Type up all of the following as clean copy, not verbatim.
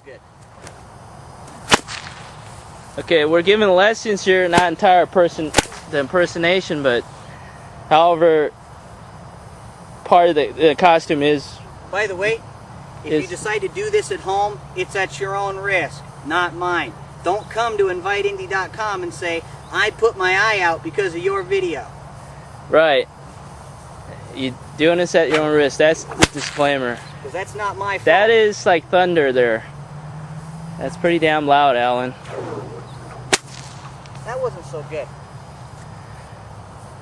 Sounds good. Okay, we're giving lessons here, not entire the impersonation, but however part of the costume is. By the way, if you decide to do this at home, it's at your own risk, not mine. Don't come to inviteindy.com and say, I put my eye out because of your video. Right. You're doing this at your own risk. That's the disclaimer. Because that's not my fault. That is like thunder there. That's pretty damn loud, Alan. That wasn't so good.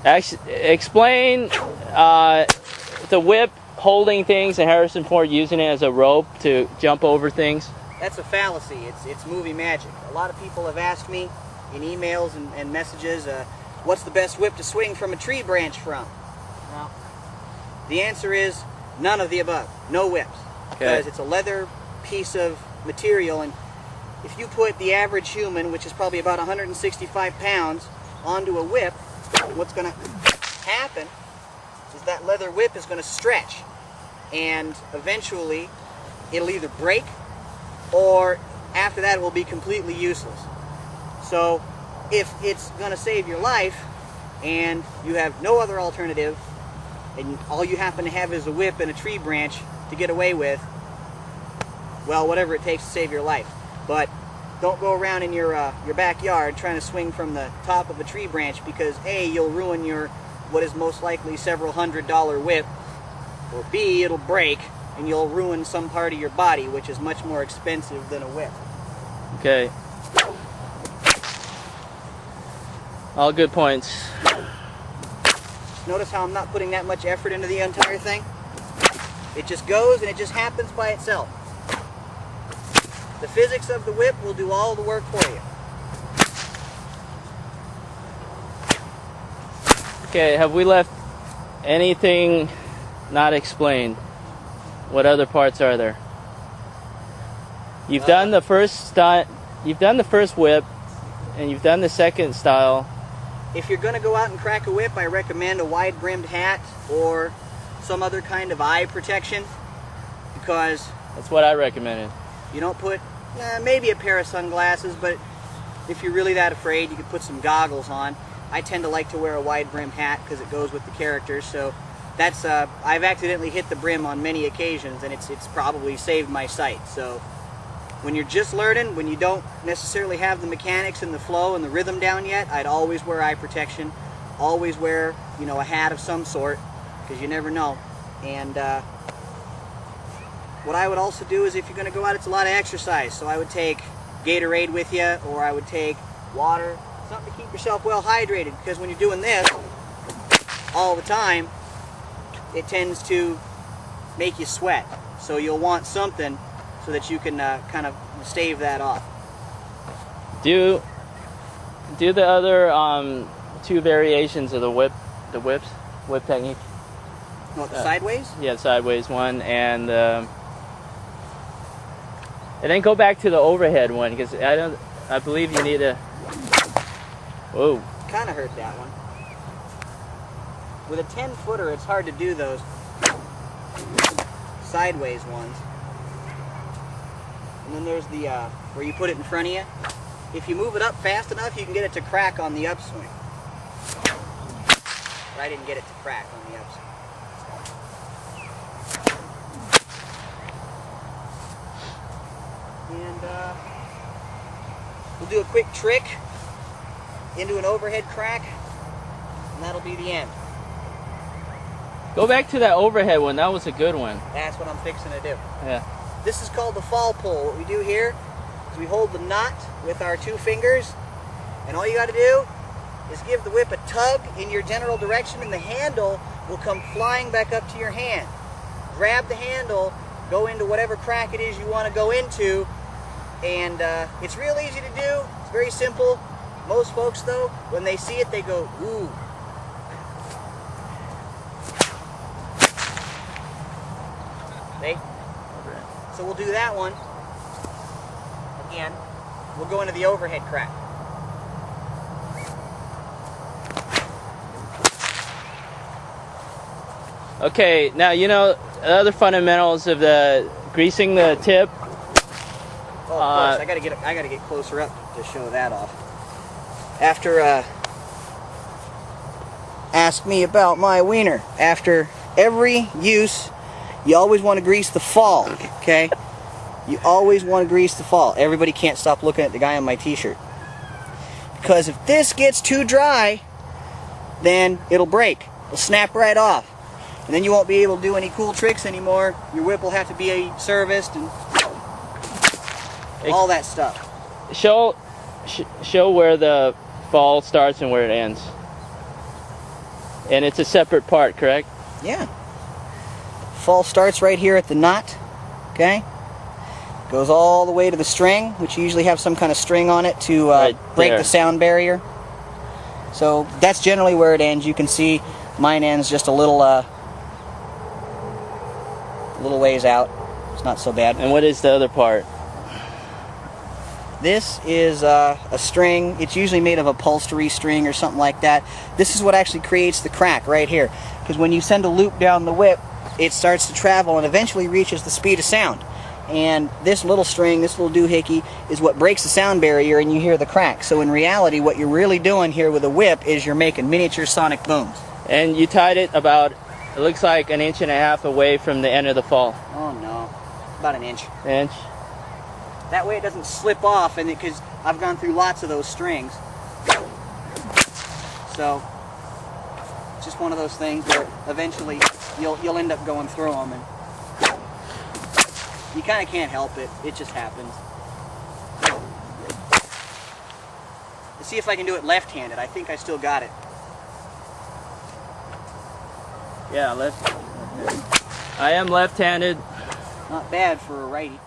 Actually, explain the whip holding things and Harrison Ford using it as a rope to jump over things. That's a fallacy. It's movie magic. A lot of people have asked me in emails and messages, what's the best whip to swing from a tree branch from? Well, the answer is none of the above. No whips. Because it's a leather piece of material, and if you put the average human, which is probably about 165 pounds, onto a whip, what's going to happen is that leather whip is going to stretch, and eventually it'll either break or after that it will be completely useless. So if it's going to save your life and you have no other alternative and all you happen to have is a whip and a tree branch to get away with, well, whatever it takes to save your life. But don't go around in your backyard trying to swing from the top of a tree branch, because A, you'll ruin your what is most likely several $100 whip, or B, it'll break and you'll ruin some part of your body, which is much more expensive than a whip. Okay. All good points. Notice how I'm not putting that much effort into the entire thing? It just goes and it just happens by itself. The physics of the whip will do all the work for you. Okay, have we left anything not explained? What other parts are there? You've done the first stunt, you've done the first whip, and you've done the second style. If you're going to go out and crack a whip, I recommend a wide-brimmed hat or some other kind of eye protection, because that's what I recommended. You don't put, maybe a pair of sunglasses, but if you're really that afraid, you could put some goggles on. I tend to like to wear a wide-brimmed hat because it goes with the character, so that's, I've accidentally hit the brim on many occasions, and it's probably saved my sight. So when you're just learning, when you don't necessarily have the mechanics and the flow and the rhythm down yet, I'd always wear eye protection, always wear, a hat of some sort, because you never know. And what I would also do is, if you're going to go out, it's a lot of exercise, so I would take Gatorade with you, or I would take water, something to keep yourself well hydrated, because when you're doing this all the time, it tends to make you sweat. So you'll want something so that you can kind of stave that off. Do the other two variations of the whip technique. What, the sideways? Yeah, the sideways one, and then go back to the overhead one, because I believe you need a. Whoa. Kind of heard that one. With a 10-footer, it's hard to do those sideways ones. And then there's the where you put it in front of you. If you move it up fast enough, you can get it to crack on the upswing. But I didn't get it to crack on the upswing. And we'll do a quick trick into an overhead crack, and that'll be the end. Go back to that overhead one. That was a good one. That's what I'm fixing to do. Yeah. This is called the fall pull. What we do here is we hold the knot with our 2 fingers, and all you got to do is give the whip a tug in your general direction, and the handle will come flying back up to your hand. Grab the handle, go into whatever crack it is you want to go into, and it's real easy to do. It's very simple. Most folks, though, when they see it, they go, ooh. See? So we'll do that one. Again, we'll go into the overhead crack. Okay, now the other fundamentals of the greasing the tip. Oh, of course. I gotta get closer up to show that off. After ask me about my wiener. After every use, you always want to grease the fall. Okay? You always want to grease the fall. Everybody can't stop looking at the guy on my t-shirt. Because if this gets too dry, then it'll break. It'll snap right off. And then you won't be able to do any cool tricks anymore. Your whip will have to be serviced and all that stuff. Show where the fall starts and where it ends. And it's a separate part, correct? Yeah. Fall starts right here at the knot. Okay? Goes all the way to the string, which you usually have some kind of string on it to break the sound barrier. So that's generally where it ends. You can see mine ends just a little ways out. It's not so bad. And what is the other part? This is a string. It's usually made of upholstery string or something like that. This is what actually creates the crack right here. Because when you send a loop down the whip, it starts to travel and eventually reaches the speed of sound. And this little string, this little doohickey, is what breaks the sound barrier and you hear the crack. So in reality, what you're really doing here with a whip is you're making miniature sonic booms. And you tied it about, it looks like 1.5 inches away from the end of the fall. Oh no, about an inch. Inch? That way it doesn't slip off, and because I've gone through lots of those strings. So it's just one of those things where eventually you'll end up going through them, and you kind of can't help it. It just happens. Let's see if I can do it left-handed. I think I still got it. Yeah, I am left-handed. Not bad for a righty.